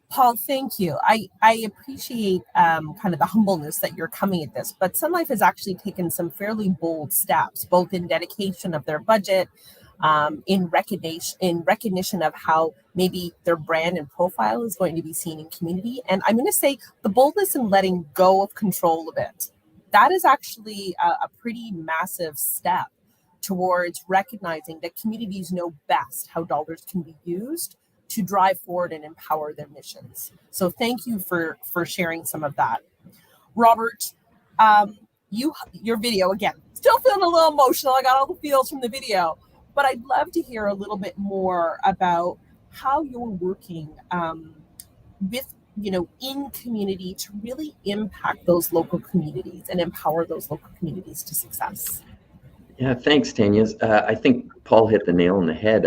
Paul, thank you. I appreciate kind of the humbleness that you're coming at this, but Sun Life has actually taken some fairly bold steps, both in dedication of their budget, in recognition of how maybe their brand and profile is going to be seen in community. And I'm going to say the boldness in letting go of control a bit. That is actually a pretty massive step towards recognizing that communities know best how dollars can be used to drive forward and empower their missions. So thank you for sharing some of that. Robert, your video, again, still feeling a little emotional. I got all the feels from the video, but I'd love to hear a little bit more about how you're working with, in community to really impact those local communities and empower those local communities to success. Yeah, thanks, Tanya. I think Paul hit the nail on the head.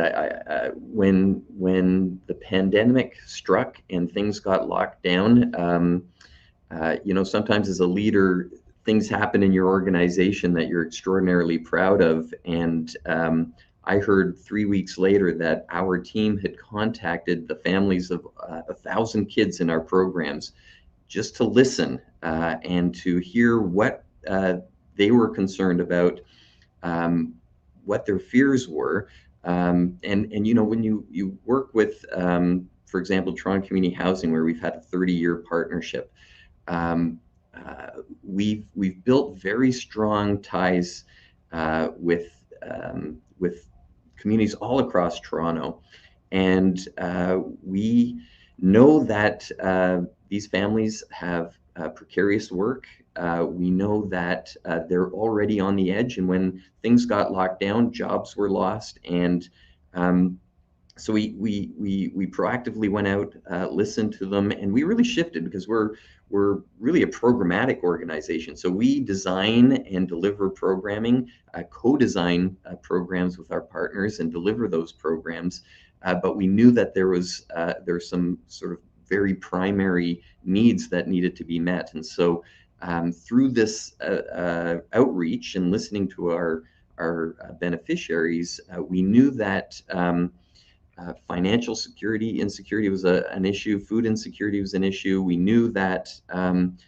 When the pandemic struck and things got locked down, sometimes as a leader, things happen in your organization that you're extraordinarily proud of. And I heard 3 weeks later that our team had contacted the families of 1,000 kids in our programs just to listen and to hear what they were concerned about, what their fears were. And when you work with, for example, Toronto Community Housing, where we've had a 30-year partnership, we've built very strong ties with communities all across Toronto, and we know that these families have precarious work. We know that they're already on the edge, and when things got locked down, jobs were lost, and so we proactively went out, listened to them, and we really shifted because we're really a programmatic organization. So we design and deliver programming, co-design programs with our partners and deliver those programs. But we knew that there's some sort of very primary needs that needed to be met. And so through this outreach and listening to our beneficiaries, we knew that financial insecurity was an issue, food insecurity was an issue. We knew that, and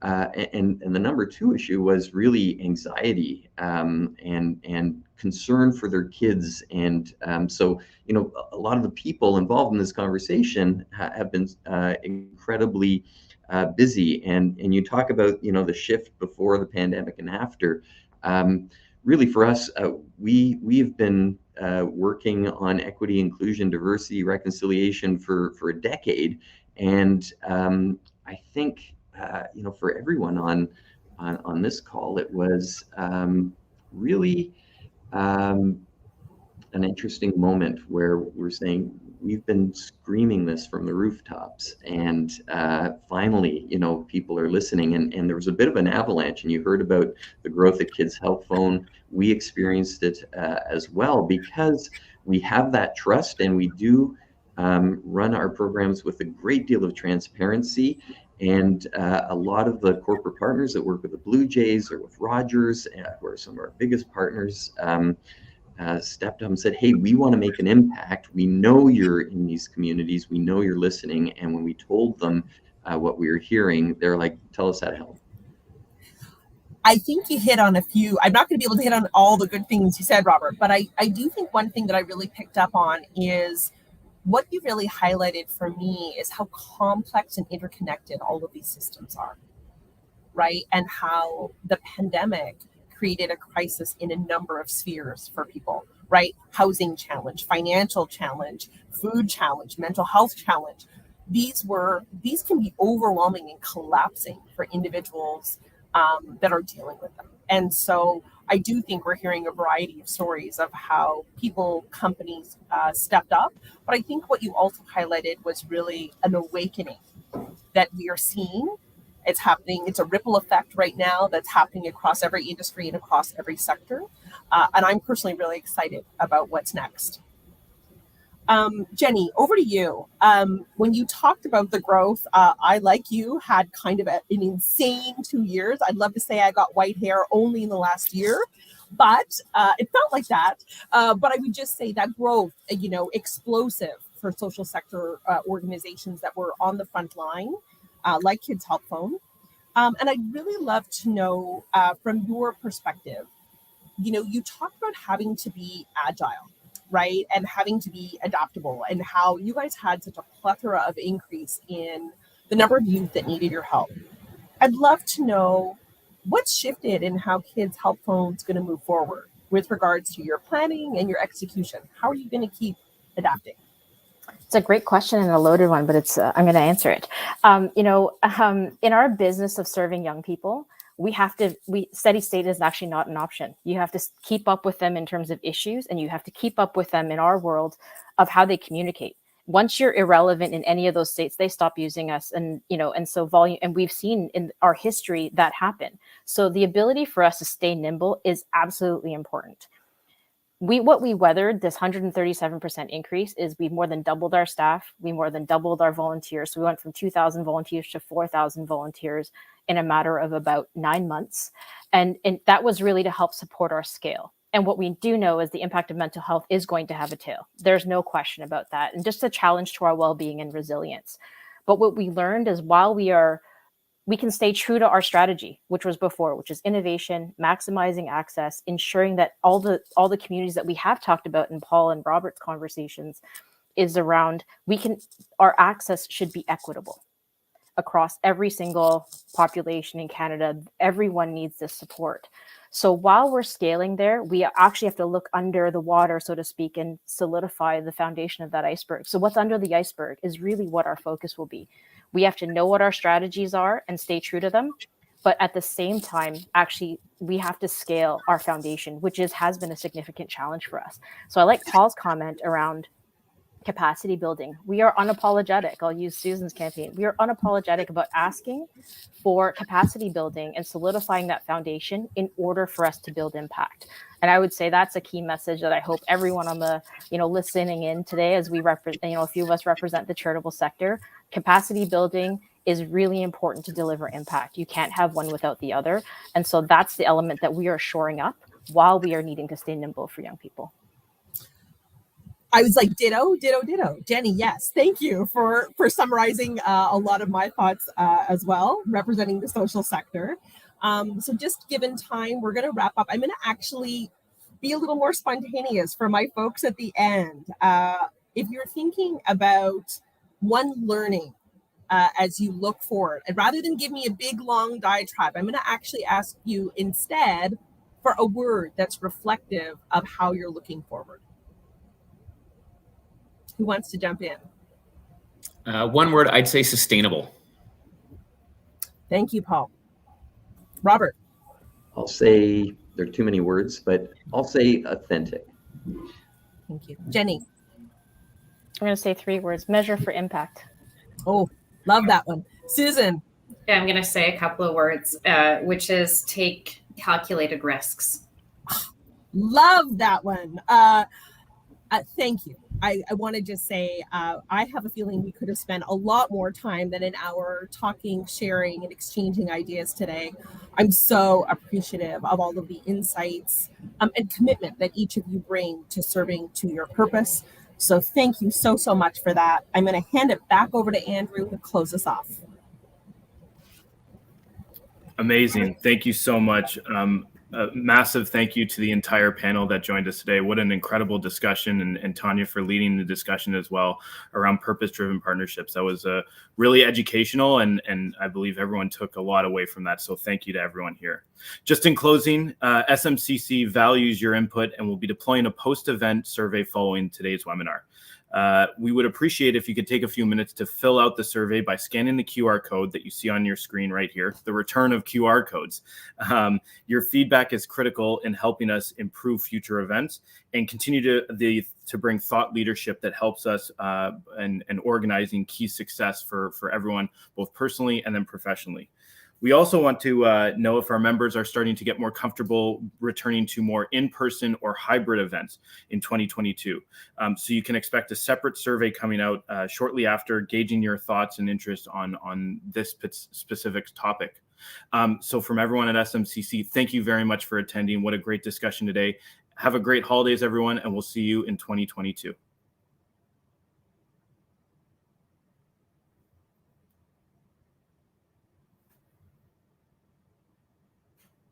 the number two issue was really anxiety and concern for their kids. And so, a lot of the people involved in this conversation have been incredibly busy. And you talk about, the shift before the pandemic and after. Really, for us, we've been working on equity, inclusion, diversity, reconciliation for a decade, and I think for everyone on this call, it was really an interesting moment where we're saying we've been screaming this from the rooftops, and finally, people are listening. And there was a bit of an avalanche, and you heard about the growth at Kids Help Phone. We experienced it as well because we have that trust, and we do run our programs with a great deal of transparency. And a lot of the corporate partners that work with the Blue Jays or with Rogers, who are some of our biggest partners, stepped up and said, hey, we want to make an impact. We know you're in these communities. We know you're listening. And when we told them what we were hearing, they're like, tell us how to help. I think you hit on a few. I'm not going to be able to hit on all the good things you said, Robert, but I do think one thing that I really picked up on is what you really highlighted for me is how complex and interconnected all of these systems are, right? And how the pandemic created a crisis in a number of spheres for people, right? Housing challenge, financial challenge, food challenge, mental health challenge. These can be overwhelming and collapsing for individuals that are dealing with them. And so I do think we're hearing a variety of stories of how people, companies stepped up. But I think what you also highlighted was really an awakening that we are seeing. It's happening. It's a ripple effect right now that's happening across every industry and across every sector. And I'm personally really excited about what's next. Jenny, over to you. When you talked about the growth, I, like you, had kind of an insane 2 years. I'd love to say I got white hair only in the last year, but it felt like that. But I would just say that growth, explosive, for social sector organizations that were on the front line, like Kids Help Phone. And I'd really love to know from your perspective, you talked about having to be agile, right? And having to be adaptable, and how you guys had such a plethora of increase in the number of youth that needed your help. I'd love to know what's shifted in how Kids Help Phone's going to move forward with regards to your planning and your execution. How are you going to keep adapting? It's a great question and a loaded one, but I'm going to answer it. In our business of serving young people, steady state is actually not an option. You have to keep up with them in terms of issues, and you have to keep up with them in our world of how they communicate. Once you're irrelevant in any of those states, they stop using us. And so volume, and we've seen in our history that happen. So the ability for us to stay nimble is absolutely important. What we weathered this 137% increase is we more than doubled our staff. We more than doubled our volunteers. So we went from 2,000 volunteers to 4,000 volunteers in a matter of about 9 months. And that was really to help support our scale. And what we do know is the impact of mental health is going to have a tail. There's no question about that. And just a challenge to our well-being and resilience. But what we learned is while we can stay true to our strategy, which was before, which is innovation, maximizing access, ensuring that all the communities that we have talked about in Paul and Robert's conversations is around our access should be equitable across every single population in Canada. Everyone needs this support. So while we're scaling there, we actually have to look under the water, so to speak, and solidify the foundation of that iceberg. So what's under the iceberg is really what our focus will be. We have to know what our strategies are and stay true to them. But at the same time, actually, we have to scale our foundation, which has been a significant challenge for us. So I like Paul's comment around capacity building. We are unapologetic. I'll use Susan's campaign. We are unapologetic about asking for capacity building and solidifying that foundation in order for us to build impact. And I would say that's a key message that I hope everyone on the, listening in today, as we represent, a few of us represent the charitable sector, capacity building is really important to deliver impact. You can't have one without the other. And so that's the element that we are shoring up while we are needing to stay nimble for young people. I was like, ditto, ditto, ditto. Jenny, yes. Thank you for summarizing a lot of my thoughts as well, representing the social sector. So just given time, we're going to wrap up. I'm going to actually be a little more spontaneous for my folks at the end. If you're thinking about one learning as you look forward, and rather than give me a big, long diatribe, I'm going to actually ask you instead for a word that's reflective of how you're looking forward. Who wants to jump in? One word, I'd say sustainable. Thank you, Paul. Robert? I'll say, there are too many words, but I'll say authentic. Thank you. Jenny? I'm going to say 3 words, measure for impact. Oh, love that one. Susan? Yeah, I'm going to say a couple of words, which is take calculated risks. Love that one. Thank you. I want to just say, I have a feeling we could have spent a lot more time than an hour talking, sharing, and exchanging ideas today. I'm so appreciative of all of the insights and commitment that each of you bring to serving to your purpose. So thank you so much for that. I'm going to hand it back over to Andrew to close us off. Amazing. Thank you so much. A massive thank you to the entire panel that joined us today. What an incredible discussion, and Tanya for leading the discussion as well around purpose-driven partnerships. That was really educational, and I believe everyone took a lot away from that. So thank you to everyone here. Just in closing, SMCC values your input and will be deploying a post-event survey following today's webinar. We would appreciate if you could take a few minutes to fill out the survey by scanning the QR code that you see on your screen right here, the return of QR codes. Your feedback is critical in helping us improve future events and continue to bring thought leadership that helps us and organizing key success for everyone, both personally and then professionally. We also want to know if our members are starting to get more comfortable returning to more in-person or hybrid events in 2022. So you can expect a separate survey coming out shortly after, gauging your thoughts and interest on this specific topic. So from everyone at SMCC, thank you very much for attending. What a great discussion today. Have a great holidays, everyone, and we'll see you in 2022.